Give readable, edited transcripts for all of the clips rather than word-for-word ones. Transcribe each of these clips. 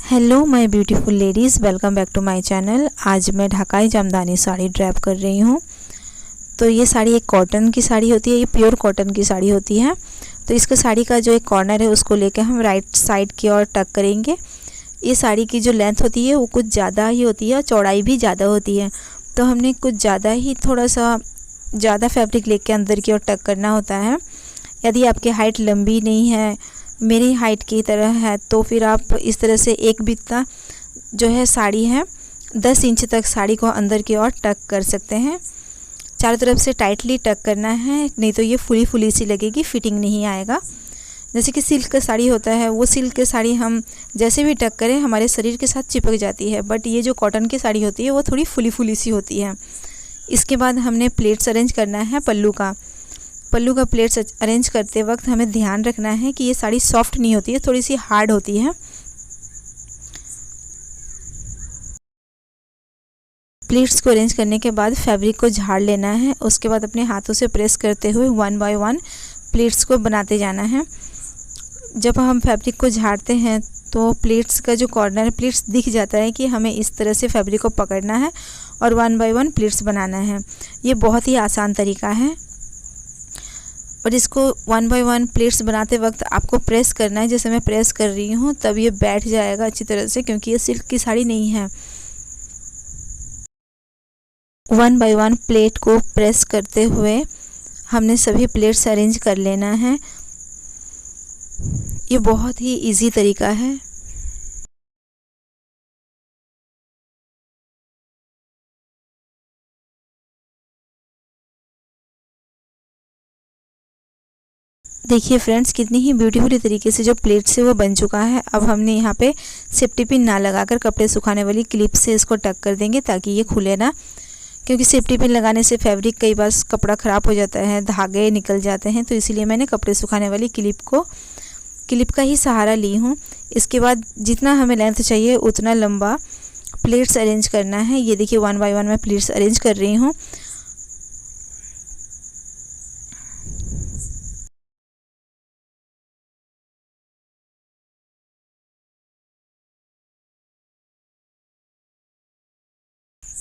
Hello my beautiful ladies, welcome back to my channel. आज मैं ढाकाई जामदानी साड़ी ड्रैप कर रही हूँ। तो ये साड़ी एक कॉटन की साड़ी होती है, ये प्योर कॉटन की साड़ी होती है। तो इसका साड़ी का जो एक कॉर्नर है उसको लेकर हम राइट साइड की ओर टक करेंगे। ये साड़ी की जो लेंथ होती है वो कुछ ज़्यादा ही होती है और चौड़ाई भी ज़्यादा होती है। तो हमने कुछ ज़्यादा ही थोड़ा सा ज़्यादा फैब्रिक लेके अंदर की ओर टक करना होता है। यदि आपकी हाइट लंबी नहीं है, मेरी हाइट की तरह है, तो फिर आप इस तरह से एक बित्ता जो है साड़ी है 10 इंच तक साड़ी को अंदर की ओर टक कर सकते हैं। चारों तरफ से टाइटली टक करना है, नहीं तो ये फुली फुली सी लगेगी, फिटिंग नहीं आएगा। जैसे कि सिल्क का साड़ी होता है, वो सिल्क की साड़ी हम जैसे भी टक करें हमारे शरीर के साथ चिपक जाती है, बट ये जो कॉटन की साड़ी होती है वो थोड़ी फुली फुली सी होती है। इसके बाद हमने प्लेट्स अरेंज करना है पल्लू का प्लेट्स अरेंज करते वक्त हमें ध्यान रखना है कि ये साड़ी सॉफ्ट नहीं होती है, थोड़ी सी हार्ड होती है। प्लेट्स को अरेंज करने के बाद फैब्रिक को झाड़ लेना है। उसके बाद अपने हाथों से प्रेस करते हुए 1 बाय 1 प्लेट्स को बनाते जाना है। जब हम फैब्रिक को झाड़ते हैं तो प्लेट्स का जो कॉर्नर है, प्लेट्स दिख जाता है कि हमें इस तरह से फैब्रिक को पकड़ना है और 1 बाय 1 प्लेट्स बनाना है। ये बहुत ही आसान तरीका है और इसको 1 बाय 1 प्लेट्स बनाते वक्त आपको प्रेस करना है। जैसे मैं प्रेस कर रही हूँ तब ये बैठ जाएगा अच्छी तरह से, क्योंकि ये सिल्क की साड़ी नहीं है। 1 बाय 1 प्लेट को प्रेस करते हुए हमने सभी प्लेट्स अरेंज कर लेना है। ये बहुत ही इजी तरीका है। देखिए फ्रेंड्स, कितनी ही ब्यूटीफुली तरीके से जो प्लेट से वो बन चुका है। अब हमने यहाँ पे सेफ्टी पिन ना लगाकर कपड़े सुखाने वाली क्लिप से इसको टक कर देंगे ताकि ये खुले ना, क्योंकि सेफ्टी पिन लगाने से फैब्रिक कई बार कपड़ा ख़राब हो जाता है, धागे निकल जाते हैं। तो इसीलिए मैंने कपड़े सुखाने वाली क्लिप का ही सहारा ली हूँ। इसके बाद जितना हमें लेंथ चाहिए उतना लंबा प्लेट्स अरेंज करना है। ये देखिए 1 बाय 1 मैं प्लेट्स अरेंज कर रही हूँ।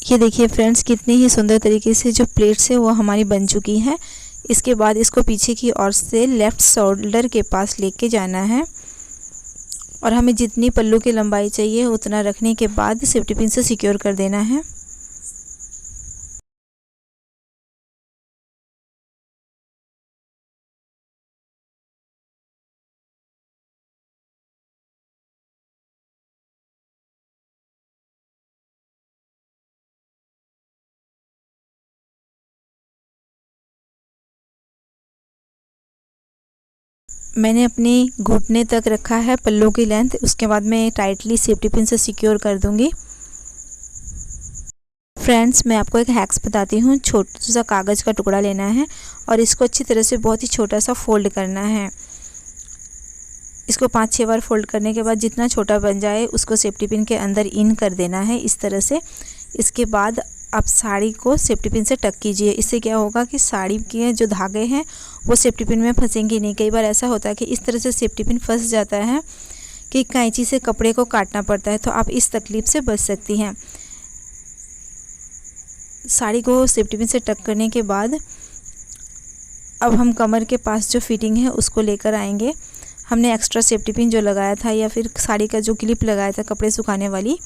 ये देखिए फ्रेंड्स, कितनी ही सुंदर तरीके से जो प्लेट्स है वो हमारी बन चुकी है। इसके बाद इसको पीछे की ओर से लेफ़्ट शोल्डर के पास लेके जाना है और हमें जितनी पल्लू की लंबाई चाहिए उतना रखने के बाद सेफ्टी पिन से सिक्योर कर देना है। मैंने अपनी घुटने तक रखा है पल्लू की लेंथ। उसके बाद मैं टाइटली सेफ्टी पिन से सिक्योर कर दूंगी। फ्रेंड्स, मैं आपको एक हैक्स बताती हूँ। छोटा सा कागज़ का टुकड़ा लेना है और इसको अच्छी तरह से बहुत ही छोटा सा फोल्ड करना है। इसको 5-6 बार फोल्ड करने के बाद जितना छोटा बन जाए उसको सेफ्टी पिन के अंदर इन कर देना है इस तरह से। इसके बाद आप साड़ी को सेफ्टी पिन से टक कीजिए। इससे क्या होगा कि साड़ी के जो धागे हैं वो सेफ्टी पिन में फंसेंगे नहीं। कई बार ऐसा होता है कि इस तरह से सेफ्टी पिन फंस जाता है कि कैंची से कपड़े को काटना पड़ता है, तो आप इस तकलीफ से बच सकती हैं। साड़ी को सेफ्टी पिन से टक करने के बाद अब हम कमर के पास जो फिटिंग है उसको लेकर आएंगे। हमने एक्स्ट्रा सेफ्टी पिन जो लगाया था या फिर साड़ी का जो क्लिप लगाया था कपड़े सुखाने वाली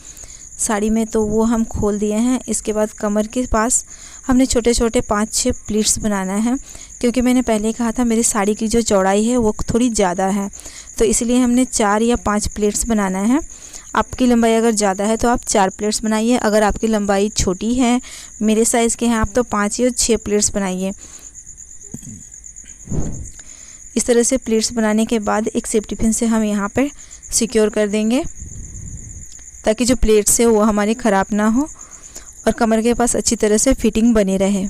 साड़ी में, तो वो हम खोल दिए हैं। इसके बाद कमर के पास हमने छोटे छोटे 5-6 प्लीट्स बनाना है, क्योंकि मैंने पहले कहा था मेरी साड़ी की जो चौड़ाई है वो थोड़ी ज़्यादा है, तो इसलिए हमने 4 या 5 प्लेट्स बनाना है। आपकी लंबाई अगर ज़्यादा है तो आप 4 प्लेट्स बनाइए। अगर आपकी लंबाई छोटी है, मेरे साइज़ के हैं आप, तो 5 या 6 प्लेट्स बनाइए। इस तरह से प्लेट्स बनाने के बाद एक सेफ्टी पिन से हम यहाँ पर सिक्योर कर देंगे ताकि जो प्लेट्स है वो हमारी ख़राब ना हो और कमर के पास अच्छी तरह से फिटिंग बनी रहे।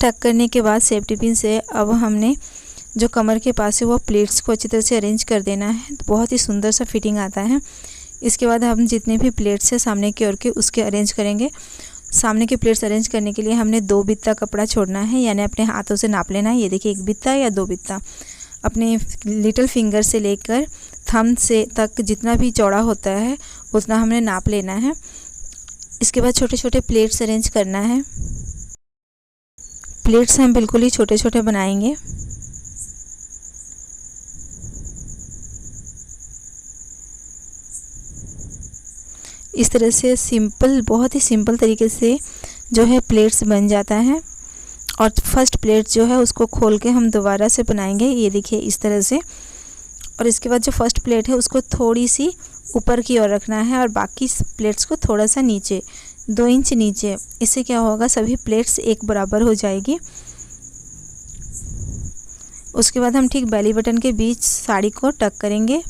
टक करने के बाद सेफ्टी पिन से अब हमने जो कमर के पास है वो प्लेट्स को अच्छी तरह से अरेंज कर देना है। तो बहुत ही सुंदर सा फिटिंग आता है। इसके बाद हम जितने भी प्लेट्स है सामने की ओर के उसके अरेंज करेंगे। सामने के प्लेट्स अरेंज करने के लिए हमने 2 बित्ता कपड़ा छोड़ना है, यानी अपने हाथों से नाप लेना है। ये देखिए 1 बित्ता या 2 बित्ता अपने लिटिल फिंगर से लेकर थंब से तक जितना भी चौड़ा होता है उतना हमने नाप लेना है। इसके बाद छोटे छोटे प्लेट्स अरेंज करना है। प्लेट्स हम बिल्कुल ही छोटे छोटे बनाएंगे। इस तरह से सिंपल, बहुत ही सिंपल तरीके से जो है प्लेट्स बन जाता है। और फर्स्ट प्लेट जो है उसको खोल के हम दोबारा से बनाएंगे, ये देखिए इस तरह से। और इसके बाद जो फर्स्ट प्लेट है उसको थोड़ी सी ऊपर की ओर रखना है और बाकी प्लेट्स को थोड़ा सा नीचे, 2 इंच नीचे। इससे क्या होगा, सभी प्लेट्स एक बराबर हो जाएगी। उसके बाद हम ठीक बेली बटन के बीच साड़ी को टक करेंगे।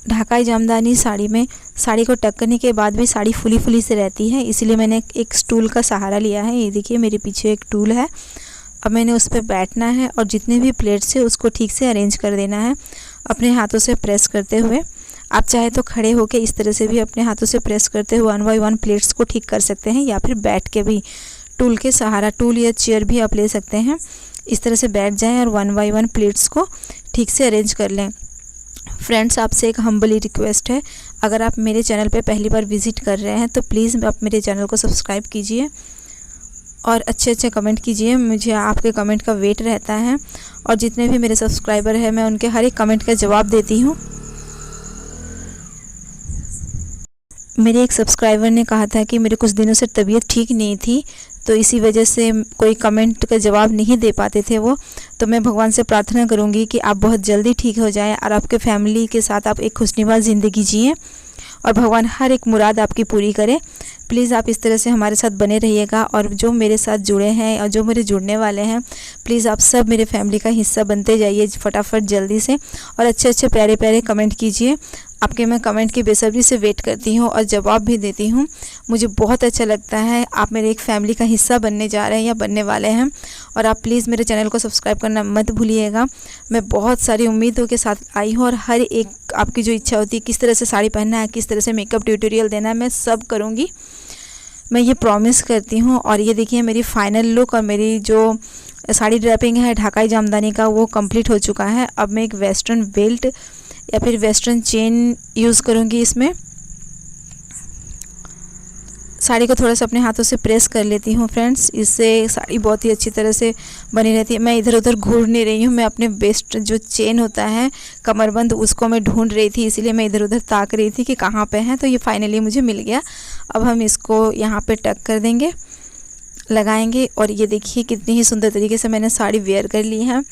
ढाकाई जामदानी साड़ी में साड़ी को टक करने के बाद भी साड़ी फुली फुली से रहती है, इसलिए मैंने एक स्टूल का सहारा लिया है। ये देखिए मेरे पीछे एक टूल है। अब मैंने उस पर बैठना है और जितने भी प्लेट्स है उसको ठीक से अरेंज कर देना है अपने हाथों से प्रेस करते हुए। आप चाहे तो खड़े होकर इस तरह से भी अपने हाथों से प्रेस करते हुए 1 बाय 1 प्लेट्स को ठीक कर सकते हैं, या फिर बैठ के भी टूल के सहारा, टूल या चेयर भी आप ले सकते हैं। इस तरह से बैठ जाएं और 1 बाय 1 प्लेट्स को ठीक से अरेंज कर लें। फ्रेंड्स, आपसे एक हम्बली रिक्वेस्ट है, अगर आप मेरे चैनल पे पहली बार विज़िट कर रहे हैं तो प्लीज़ आप मेरे चैनल को सब्सक्राइब कीजिए और अच्छे कमेंट कीजिए। मुझे आपके कमेंट का वेट रहता है और जितने भी मेरे सब्सक्राइबर हैं मैं उनके हर एक कमेंट का जवाब देती हूँ। मेरे एक सब्सक्राइबर ने कहा था कि मेरे कुछ दिनों से तबीयत ठीक नहीं थी, तो इसी वजह से कोई कमेंट का जवाब नहीं दे पाते थे वो। तो मैं भगवान से प्रार्थना करूंगी कि आप बहुत जल्दी ठीक हो जाएं और आपके फैमिली के साथ आप एक खुशनुमा ज़िंदगी जिएं और भगवान हर एक मुराद आपकी पूरी करे। प्लीज़ आप इस तरह से हमारे साथ बने रहिएगा। और जो मेरे साथ जुड़े हैं और जो मेरे जुड़ने वाले हैं, प्लीज़ आप सब मेरे फैमिली का हिस्सा बनते जाइए फटाफट जल्दी से, और अच्छे प्यारे प्यारे कमेंट कीजिए। आपके मैं कमेंट की बेसब्री से वेट करती हूँ और जवाब भी देती हूँ। मुझे बहुत अच्छा लगता है, आप मेरे एक फैमिली का हिस्सा बनने जा रहे हैं या बनने वाले हैं। और आप प्लीज़ मेरे चैनल को सब्सक्राइब करना मत भूलिएगा। मैं बहुत सारी उम्मीदों के साथ आई हूँ और हर एक आपकी जो इच्छा होती है, किस तरह से साड़ी पहनना है, किस तरह से मेकअप ट्यूटोरियल देना है, मैं सब करूँगी, मैं ये प्रॉमिस करती हूँ। और ये देखिए मेरी फाइनल लुक और मेरी जो साड़ी ड्रैपिंग है ढाकाई जामदानी का वो कंप्लीट हो चुका है। अब मैं एक वेस्टर्न बेल्ट या फिर वेस्टर्न चेन यूज़ करूँगी। इसमें साड़ी को थोड़ा सा अपने हाथों से प्रेस कर लेती हूँ फ्रेंड्स, इससे साड़ी बहुत ही अच्छी तरह से बनी रहती है। मैं इधर उधर घूर नहीं रही हूँ, मैं अपने बेस्ट जो चेन होता है कमरबंद उसको मैं ढूंढ रही थी, इसीलिए मैं इधर उधर ताक रही थी कि कहाँ पे है। तो ये फाइनली मुझे मिल गया। अब हम इसको यहाँ पे टक कर देंगे, लगाएंगे। और ये देखिए कितनी ही सुंदर तरीके से मैंने साड़ी वेयर कर ली है।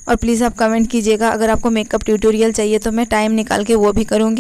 और प्लीज़ आप कमेंट कीजिएगा, अगर आपको मेकअप ट्यूटोरियल चाहिए तो मैं टाइम निकाल के वो भी करूँगी।